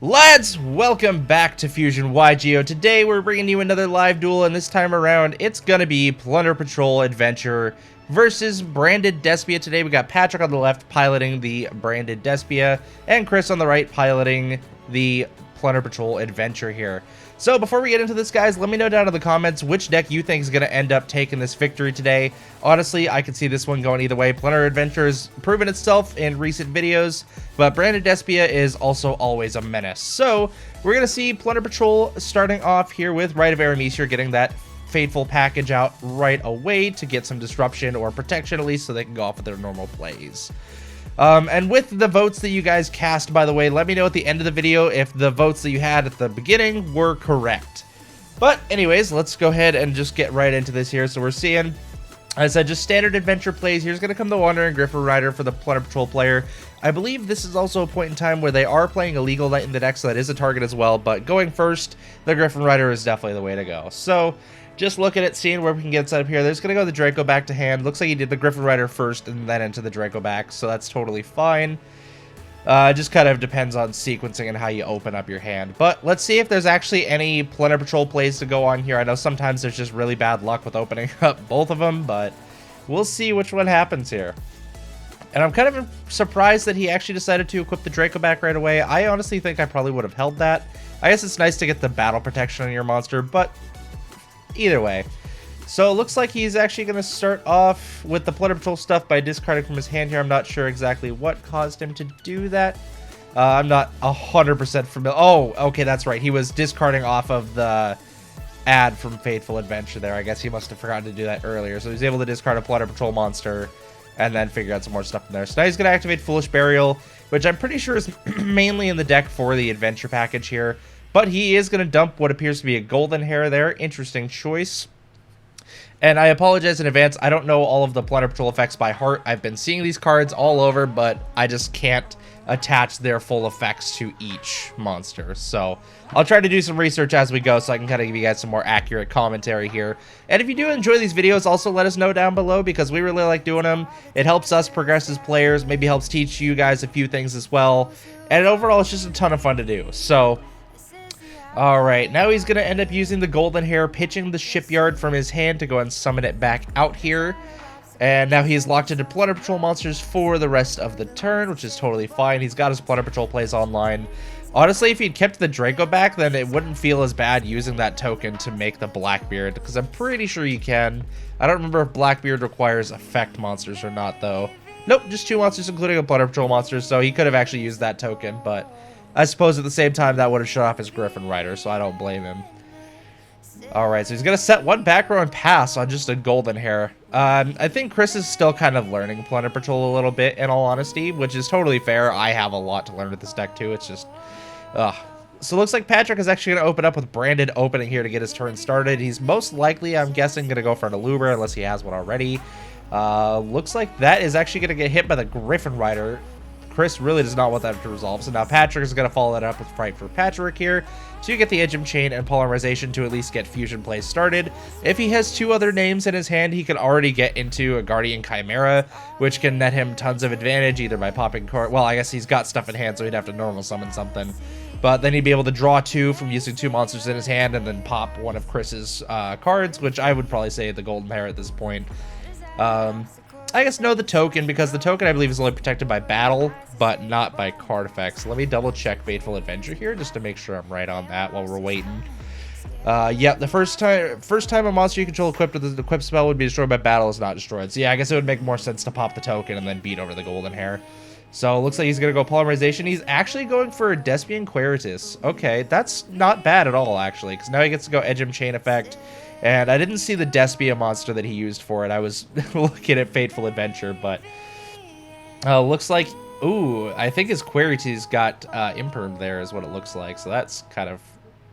Lads, welcome back to Fusion YGO. Today we're bringing you another live duel, and this time around it's gonna be Plunder Patrol Adventure versus Branded Despia. Today we got Patrick on the left piloting the Branded Despia, and Chris on the right piloting the Plunder Patrol Adventure here. So before we get into this, guys, let me know down in the comments which deck you think is going to end up taking this victory today. Honestly, I could see this one going either way. Plunder Adventure has proven itself in recent videos, but Branded Despia is also always a menace. So we're going to see Plunder Patrol starting off here with Rite of Aramis, getting that Fateful package out right away to get some disruption or protection at least, so they can go off with their normal plays. And with the votes that you guys cast, by the way, let me know at the end of the video if the votes that you had at the beginning were correct. But anyways, let's go ahead and just get right into this here. So we're seeing, as I said, just standard adventure plays. Here's going to come the Wandering Griffin Rider for the Plunder Patrol player. I believe this is also a point in time where they are playing a legal knight in the deck, so that is a target as well. But going first, the Griffin Rider is definitely the way to go. So just looking at seeing where we can get set up here. There's going to go the Draco back to hand. Looks like he did the Griffin Rider first and then into the Draco back, so that's totally fine. Just kind of depends on sequencing and how you open up your hand. But let's see if there's actually any Plunder Patrol plays to go on here. I know sometimes there's just really bad luck with opening up both of them, but we'll see which one happens here. And I'm kind of surprised that he actually decided to equip the Draco back right away. I honestly think I probably would have held that. I guess it's nice to get the battle protection on your monster, but either way. So it looks like he's actually going to start off with the Plunder Patrol stuff by discarding from his hand here. I'm not sure exactly what caused him to do that. I'm not 100% familiar. Oh, okay, that's right. He was discarding off of the ad from Fateful Adventure there. I guess he must have forgotten to do that earlier. So he's able to discard a Plunder Patrol monster and then figure out some more stuff in there. So now he's going to activate Foolish Burial, which I'm pretty sure is mainly in the deck for the adventure package here. But he is going to dump what appears to be a Golden Hair there. Interesting choice. And I apologize in advance. I don't know all of the Plunder Patrol effects by heart. I've been seeing these cards all over, but I just can't attach their full effects to each monster. So I'll try to do some research as we go so I can kind of give you guys some more accurate commentary here. And if you do enjoy these videos, also let us know down below, because we really like doing them. It helps us progress as players, maybe helps teach you guys a few things as well. And overall, it's just a ton of fun to do. So alright, now he's going to end up using the Golden Hair, pitching the Shipyard from his hand to go and summon it back out here. And now he's locked into Plunder Patrol monsters for the rest of the turn, which is totally fine. He's got his Plunder Patrol plays online. Honestly, if he'd kept the Draco back, then it wouldn't feel as bad using that token to make the Blackbeard, because I'm pretty sure you can. I don't remember if Blackbeard requires effect monsters or not, though. Nope, just 2 monsters, including a Plunder Patrol monster, so he could have actually used that token, but I suppose at the same time that would have shut off his Griffin Rider, so I don't blame him. Alright, so he's going to set 1 back row and pass on just a Golden Hair. I think Chris is still kind of learning Plunder Patrol a little bit, in all honesty, which is totally fair. I have a lot to learn with this deck, too. It's just, So it looks like Patrick is actually going to open up with Branded opening here to get his turn started. He's most likely, I'm guessing, going to go for an Aluber, unless he has one already. Looks like that is actually going to get hit by the Griffin Rider. Chris really does not want that to resolve, so now Patrick is going to follow that up with Fright for Patrick here to get the Edgem Chain and Polymerization to at least get fusion plays started. If he has 2 other names in his hand, he can already get into a Guardian Chimera, which can net him tons of advantage, either by popping card. Well, I guess he's got stuff in hand, so he'd have to normal summon something. But then he'd be able to draw 2 from using 2 monsters in his hand and then pop one of Chris's cards, which I would probably say the Golden Hair at this point. I guess no, the token, because the token I believe is only protected by battle, but not by card effects. Let me double check Fateful Adventure here just to make sure I'm right on that while we're waiting. Yeah, the first time a monster you control equipped with the equip spell would be destroyed by battle is not destroyed. So yeah, I guess it would make more sense to pop the token and then beat over the Golden Hair. So it looks like he's going to go Polymerization. He's actually going for a Despian Quiritus. Okay, that's not bad at all, actually, because now he gets to go Edgem Chain effect. And I didn't see the Despia monster that he used for it. I was looking at Fateful Adventure, but looks like, ooh, I think his Quirity's got Imperm there is what it looks like. So that's kind of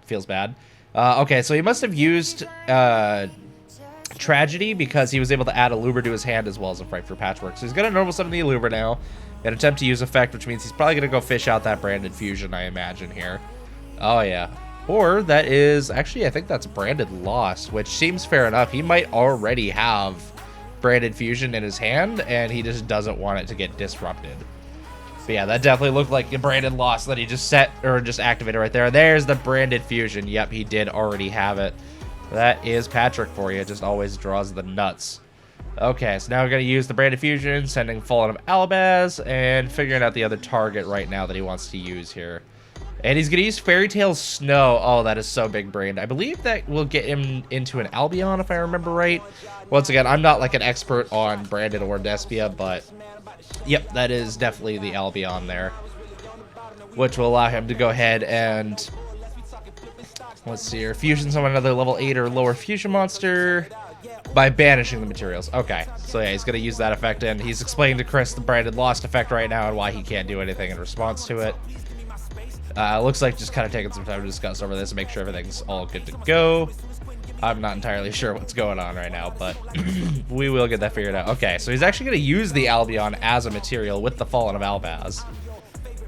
feels bad. Okay, so he must have used Tragedy because he was able to add a Luber to his hand as well as a Fright for Patchwork. So he's going to normal summon the Luber now and attempt to use effect, which means he's probably going to go fish out that Branded Fusion, I imagine, here. Oh, yeah. Or that is, actually, I think that's Branded Lost, which seems fair enough. He might already have Branded Fusion in his hand, and he just doesn't want it to get disrupted. But yeah, that definitely looked like a branded loss that he just set, or just activated right there. There's the branded fusion. Yep, he did already have it. That is Patrick for you. It just always draws the nuts. Okay, so now we're going to use the branded fusion, sending Fallen of Alabaz, and figuring out the other target right now that he wants to use here. And he's going to use Fairy Tail Snow. Oh, that is so big brained. I believe that will get him into an Albion, if I remember right. Once again, I'm not like an expert on Branded or Despia, but yep, that is definitely the Albion there, which will allow him to go ahead and, let's see here, fusion summon another level 8 or lower fusion monster by banishing the materials. Okay, so yeah, he's going to use that effect, and he's explaining to Chris the Branded Lost effect right now and why he can't do anything in response to it. Looks like just kind of taking some time to discuss over this and make sure everything's all good to go. I'm not entirely sure what's going on right now, but we will get that figured out. Okay, so he's actually going to use the Albion as a material with the Fallen of Albaz.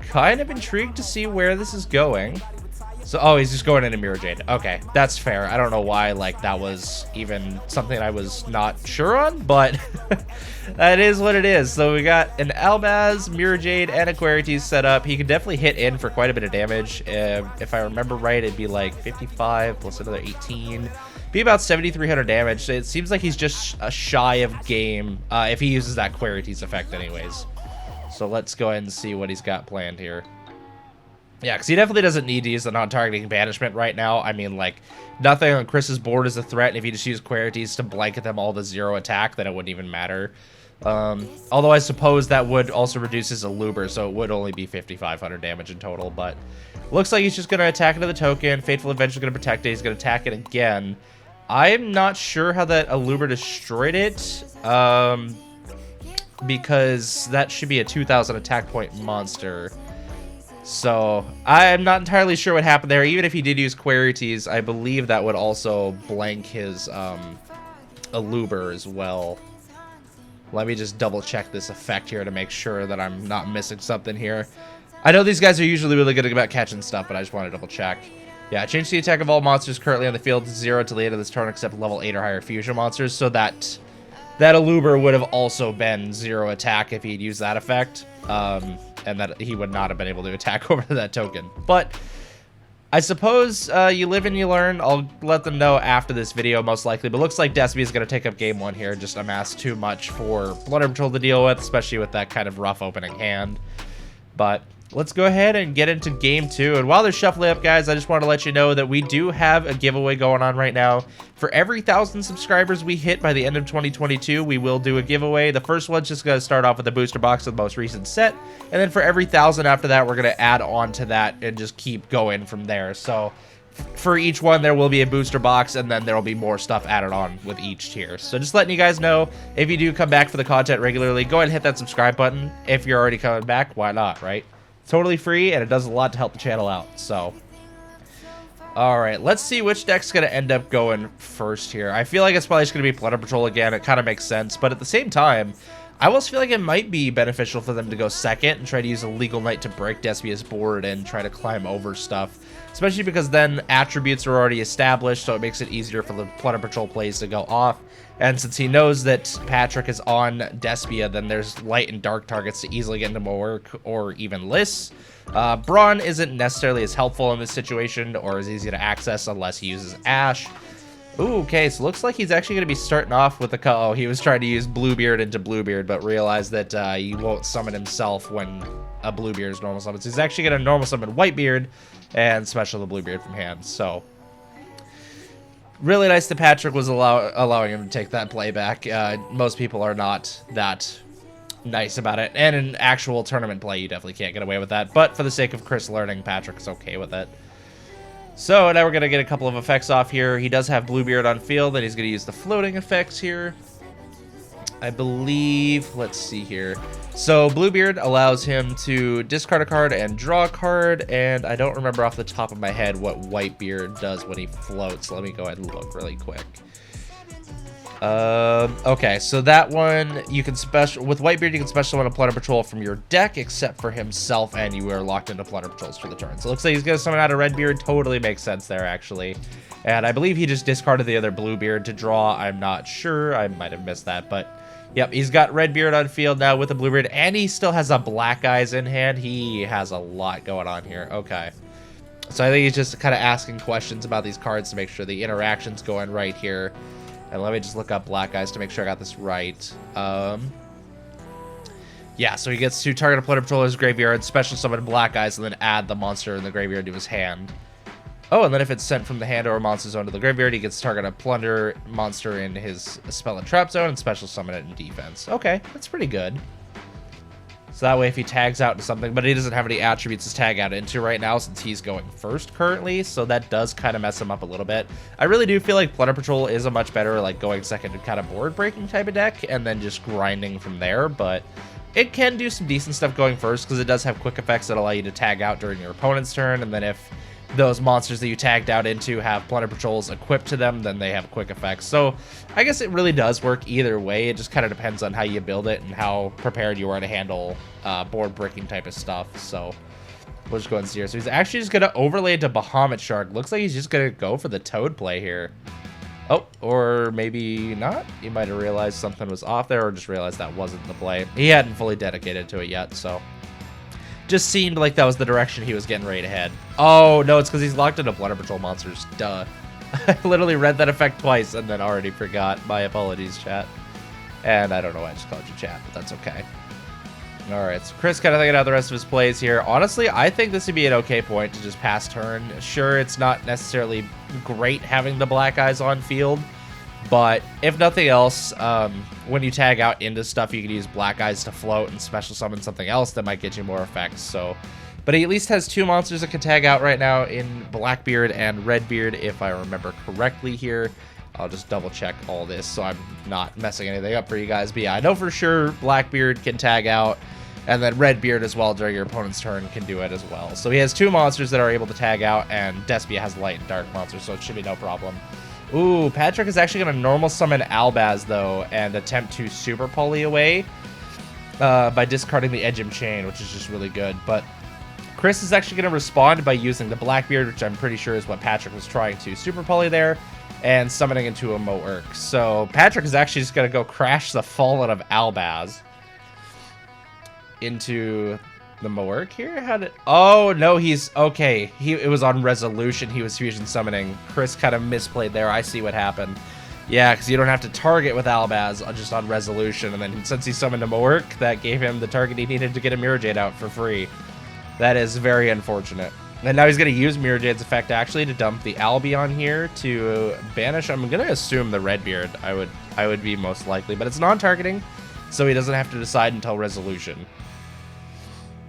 Kind of intrigued to see where this is going. So, oh, he's just going into Mirror Jade. Okay, that's fair. I don't know why, like, that was even something I was not sure on, but that is what it is. So we got an Albaz, Mirror Jade, and a Querites set up. He can definitely hit in for quite a bit of damage. If I remember right, it'd be like 55 plus another 18. Be about 7,300 damage. So it seems like he's just shy of game if he uses that Querites effect anyways. So let's go ahead and see what he's got planned here. Yeah, because he definitely doesn't need to use the non-targeting banishment right now. I mean, like, nothing on Chris's board is a threat, and if you just use Querites to blanket them all to 0 attack, then it wouldn't even matter. Although I suppose that would also reduce his Aluber, so it would only be 5,500 damage in total, but looks like he's just going to attack into the token. Fateful Adventure is going to protect it. He's going to attack it again. I'm not sure how that Aluber destroyed it, because that should be a 2,000 attack point monster. So, I'm not entirely sure what happened there. Even if he did use Querites, I believe that would also blank his Aluber as well. Let me just double check this effect here to make sure that I'm not missing something here. I know these guys are usually really good about catching stuff, but I just want to double check. Yeah, change the attack of all monsters currently on the field to 0 till the end of this turn except level 8 or higher fusion monsters, so that Aluber would have also been 0 attack if he'd used that effect. And that he would not have been able to attack over that token. But I suppose you live and you learn. I'll let them know after this video, most likely. But looks like Despia is going to take up game 1 here. Just amass too much for Plunder Patrol to deal with, especially with that kind of rough opening hand. But let's go ahead and get into game 2. And while they're shuffling up, guys, I just want to let you know that we do have a giveaway going on right now. For every 1,000 subscribers we hit by the end of 2022, we will do a giveaway. The first one's just going to start off with a booster box of the most recent set. And then for every 1,000 after that, we're going to add on to that and just keep going from there. So for each one, there will be a booster box, and then there will be more stuff added on with each tier. So just letting you guys know, if you do come back for the content regularly, go ahead and hit that subscribe button. If you're already coming back, why not, right? Totally free, and it does a lot to help the channel out. So, all right, let's see which deck's going to end up going first here. I feel like it's probably just going to be Plunder Patrol again. It kind of makes sense, but at the same time, I almost feel like it might be beneficial for them to go second and try to use a Legal Knight to break Despia's board and try to climb over stuff, especially because then attributes are already established, so it makes it easier for the Plunder Patrol plays to go off. And since he knows that Patrick is on Despia, then there's light and dark targets to easily get into more work or even lists. Brawn isn't necessarily as helpful in this situation or as easy to access unless he uses Ash. Ooh, okay, so looks like he's actually going to be starting off with the... Oh, he was trying to use Bluebeard into Bluebeard, but realized that he won't summon himself when a Bluebeard is normal summon. So he's actually going to normal summon Whitebeard and special the Bluebeard from hand, so... Really nice that Patrick was allowing him to take that play back. Most people are not that nice about it. And in actual tournament play, you definitely can't get away with that. But for the sake of Chris learning, Patrick's okay with it. So now we're going to get a couple of effects off here. He does have Bluebeard on field, and he's going to use the floating effects here. I believe, let's see here. So Bluebeard allows him to discard a card and draw a card, and I don't remember off the top of my head what Whitebeard does when he floats. Let me go ahead and look really quick. Okay, so that one, you can special, with Whitebeard, you can special summon a Plunder Patrol from your deck, except for himself, and you are locked into Plunder Patrols for the turn. So it looks like he's going to summon out a Redbeard. Totally makes sense there, actually. And I believe he just discarded the other Bluebeard to draw. I'm not sure. I might have missed that, but Yep, he's got Redbeard on field now with a Bluebeard, and he still has a Black Eyes in hand. He has a lot going on here. Okay. So I think he's just kind of asking questions about these cards to make sure the interaction's going right here. And let me just look up Black Eyes to make sure I got this right. Yeah, so he gets to target a Plunder Patroller's graveyard, special summon Black Eyes, and then add the monster in the graveyard to his hand. Oh, and then if it's sent from the hand or monster zone to the graveyard, he gets to target a Plunder monster in his spell and trap zone and special summon it in defense. Okay, that's pretty good. So that way if he tags out into something, but he doesn't have any attributes to tag out into right now since he's going first currently, so that does kind of mess him up a little bit. I really do feel like Plunder Patrol is a much better like going second kind of board breaking type of deck and then just grinding from there, but it can do some decent stuff going first because it does have quick effects that allow you to tag out during your opponent's turn, and then if those monsters that you tagged out into have Plunder Patrols equipped to them, then they have quick effects. So I guess it really does work either way. It just kind of depends on how you build it and how prepared you are to handle board breaking type of stuff. So we'll just go and see here. So he's actually just going to overlay it to Bahamut Shark. Looks like he's just going to go for the Toad play here. Oh, or maybe not. He might have realized something was off there or just realized that wasn't the play. He hadn't fully dedicated to it yet, so just seemed like that was the direction he was getting ready to head. Oh, no, it's because he's locked into Plunder Patrol monsters. Duh. I literally read that effect twice and then already forgot. My apologies, chat. And I don't know why I just called you chat, but that's okay. All right, so Chris kind of thinking out the rest of his plays here. Honestly, I think this would be an okay point to just pass turn. Sure, it's not necessarily great having the Black Eyes on field, but if nothing else, when you tag out into stuff, you can use Black Eyes to float and special summon something else that might get you more effects. So, but he at least has two monsters that can tag out right now in Blackbeard and Redbeard, if I remember correctly here. I'll just double check all this so I'm not messing anything up for you guys. But yeah, I know for sure Blackbeard can tag out, and then Redbeard as well during your opponent's turn can do it as well. So he has two monsters that are able to tag out, and Despia has light and dark monsters, so it should be no problem. Ooh, Patrick is actually going to normal summon Albaz, though, and attempt to super poly away by discarding the Edgem Chain, which is just really good. But Chris is actually going to respond by using the Blackbeard, which I'm pretty sure is what Patrick was trying to super poly there, and summoning into a Moerk. So Patrick is actually just going to go crash the Fallen of Albaz into the Moerk here. How did... Oh, no, he's... Okay, it was on Resolution. He was fusion summoning. Chris kind of misplayed there. I see what happened. Yeah, because you don't have to target with Albaz just on Resolution. And then since he summoned a Moerk, that gave him the target he needed to get a Mirror Jade out for free. That is very unfortunate. And now he's going to use Mirror Jade's effect actually to dump the Albion here to banish. I'm going to assume the Redbeard. I would be most likely, but it's non-targeting, so he doesn't have to decide until Resolution.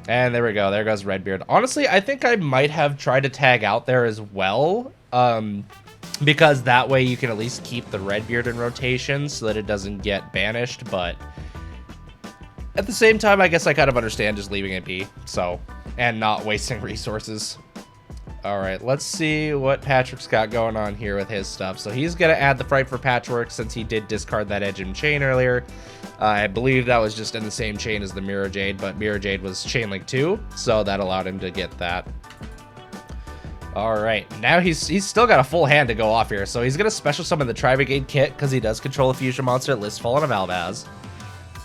And there we go. There goes Redbeard. Honestly, I think I might have tried to tag out there as well, because that way you can at least keep the Redbeard in rotation so that it doesn't get banished. But at the same time, I guess I kind of understand just leaving it be, so, and not wasting resources. All right, let's see what Patrick's got going on here with his stuff. So he's going to add the Fright for Patchwork since he did discard that Edgem Chain earlier. I believe that was just in the same chain as the Mirror Jade, but Mirror Jade was Chain Link 2, so that allowed him to get that. All right, now he's still got a full hand to go off here, so he's going to special summon the Tri-Brigade Kit because he does control a fusion monster that lists Fallen of Albaz.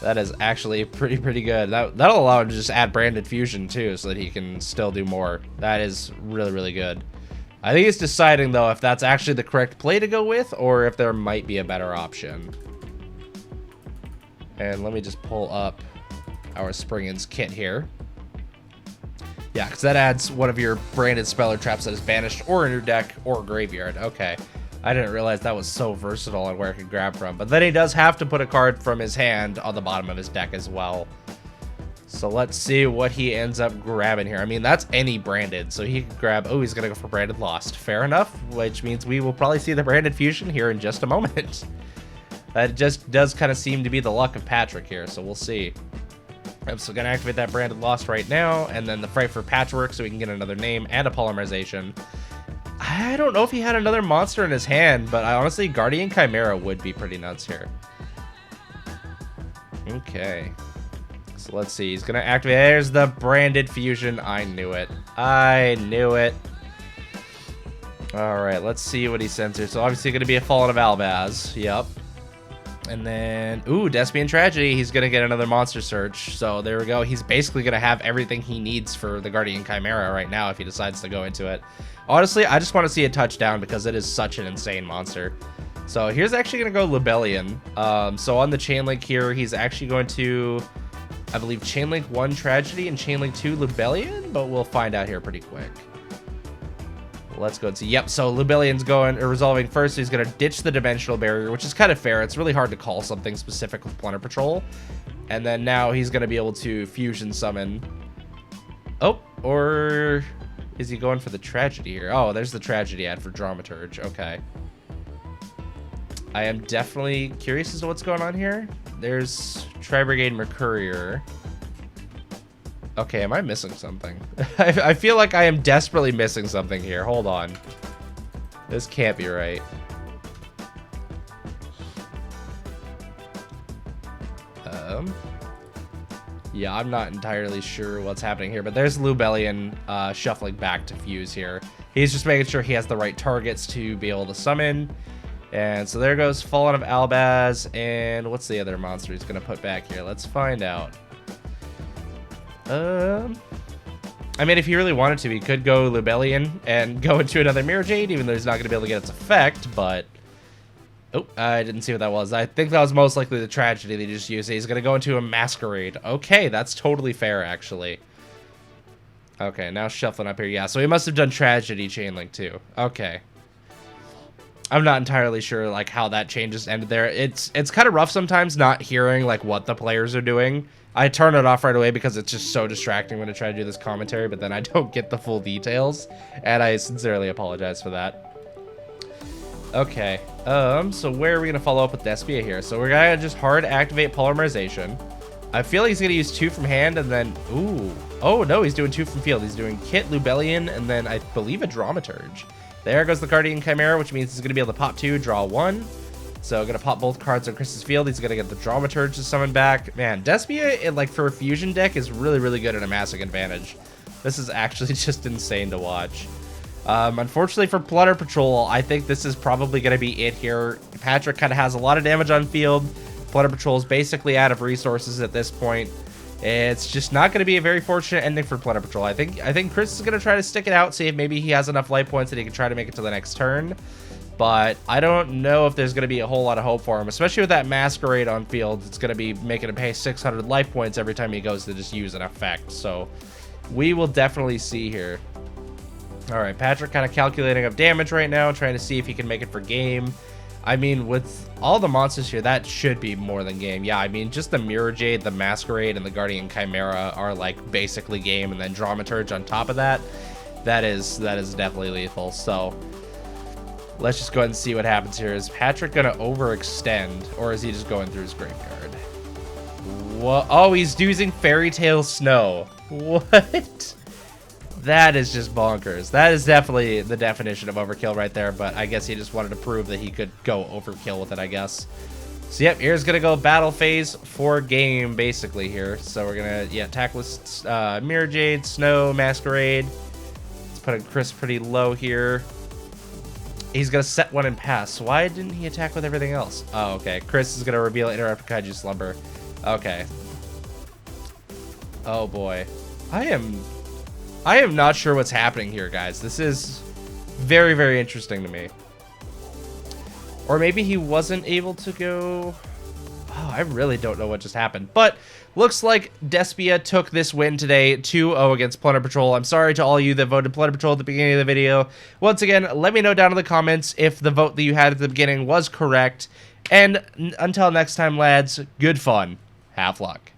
That is actually pretty good. That'll allow him to just add Branded Fusion too, so that he can still do more. That is really good. I think he's deciding though if that's actually the correct play to go with, or if there might be a better option. And let me just pull up our Springin's kit here. Yeah, because that adds one of your branded spell or traps that is banished or in your deck or graveyard. Okay. I didn't realize that was so versatile on where I could grab from. But then he does have to put a card from his hand on the bottom of his deck as well. So let's see what he ends up grabbing here. I mean, that's any branded. So he could grab... Oh, he's going to go for Branded Lost. Fair enough, which means we will probably see the Branded Fusion here in just a moment. That just does kind of seem to be the luck of Patrick here, so we'll see. I'm still going to activate that Branded Lost right now, and then the Fright for Patchwork so we can get another name and a Polymerization. I don't know if he had another monster in his hand, but honestly, Guardian Chimera would be pretty nuts here. Okay. So let's see. He's going to activate... There's the Branded Fusion. I knew it. I knew it. All right, let's see what he sends here. So obviously going to be a Fallen of Albaz. Yep. And then, ooh, Despian Tragedy. He's going to get another monster search. So there we go. He's basically going to have everything he needs for the Guardian Chimera right now if he decides to go into it. Honestly, I just want to see it touch down because it is such an insane monster. So here's actually going to go Libellion. So on the chain link here, he's actually going to, I believe, chain link 1 Tragedy and chain link 2 Libellion, but we'll find out here pretty quick. Let's go and see. Yep, so Libellion's going or resolving first. So he's going to ditch the dimensional barrier, which is kind of fair. It's really hard to call something specific with Plunder Patrol. And then now he's going to be able to fusion summon. Oh, or is he going for the Tragedy here? Oh, there's the Tragedy ad for Dramaturge. Okay. I am definitely curious as to what's going on here. There's Tri-Brigade Mercurier. Okay, am I missing something? I feel like I am desperately missing something here. Hold on. This can't be right. Yeah, I'm not entirely sure what's happening here, but there's Libellion shuffling back to fuse here. He's just making sure he has the right targets to be able to summon. And so there goes Fallen of Albaz. And what's the other monster he's going to put back here? Let's find out. I mean, if he really wanted to, he could go Libellion and go into another Mirror Jade, even though he's not going to be able to get its effect, but... Oh, I didn't see what that was. I think that was most likely the Tragedy they just used. He's going to go into a Masquerade. Okay, that's totally fair, actually. Okay, now shuffling up here. Yeah, so he must have done Tragedy Chainlink, too. Okay. I'm not entirely sure, like, how that changes ended there. It's kind of rough sometimes not hearing, like, what the players are doing. I turn it off right away because it's just so distracting when I try to do this commentary, but then I don't get the full details, and I sincerely apologize for that. Okay, so where are we going to follow up with Despia here? So we're going to just hard activate Polymerization. I feel like he's going to use 2 from hand, and then, ooh. Oh, no, he's doing 2 from field. He's doing Kit, Libellion, and then I believe a Dramaturge. There goes the Guardian Chimera, which means he's going to be able to pop 2, draw 1. So going to pop both cards on Chris's field. He's going to get the Dramaturge to summon back. Man, Despia, like for a fusion deck, is really, really good at amassing advantage. This is actually just insane to watch. Unfortunately for Plunder Patrol, I think this is probably going to be it here. Patrick kind of has a lot of damage on field. Plunder Patrol is basically out of resources at this point. It's just not going to be a very fortunate ending for Plunder Patrol. I think Chris is going to try to stick it out, see if maybe he has enough life points that he can try to make it to the next turn. But I don't know if there's going to be a whole lot of hope for him, especially with that Masquerade on field. It's going to be making him pay 600 life points every time he goes to just use an effect. So we will definitely see here. All right, Patrick kind of calculating of damage right now, trying to see if he can make it for game. I mean, with all the monsters here, that should be more than game. Yeah, I mean, just the Mirror Jade, the Masquerade, and the Guardian Chimera are like basically game, and then Dramaturge on top of that. That is definitely lethal. So let's just go ahead and see what happens here. Is Patrick going to overextend, or is he just going through his graveyard? What? Oh, he's using Fairy Tale Snow. What? That is just bonkers. That is definitely the definition of overkill right there, but I guess he just wanted to prove that he could go overkill with it, I guess. So, yep, here's going to go battle phase for game, basically, here. So we're going to, yeah, attack with Mirror Jade, Snow, Masquerade. Let's put Chris pretty low here. He's going to set one and pass. Why didn't he attack with everything else? Oh, okay. Chris is going to reveal Interrupt Kaiju Slumber. Okay. Oh, boy. I am not sure what's happening here, guys. This is very, very interesting to me. Or maybe he wasn't able to go... Oh, I really don't know what just happened. But looks like Despia took this win today 2-0 against Plunder Patrol. I'm sorry to all you that voted Plunder Patrol at the beginning of the video. Once again, let me know down in the comments if the vote that you had at the beginning was correct. And until next time, lads, good fun. Have luck.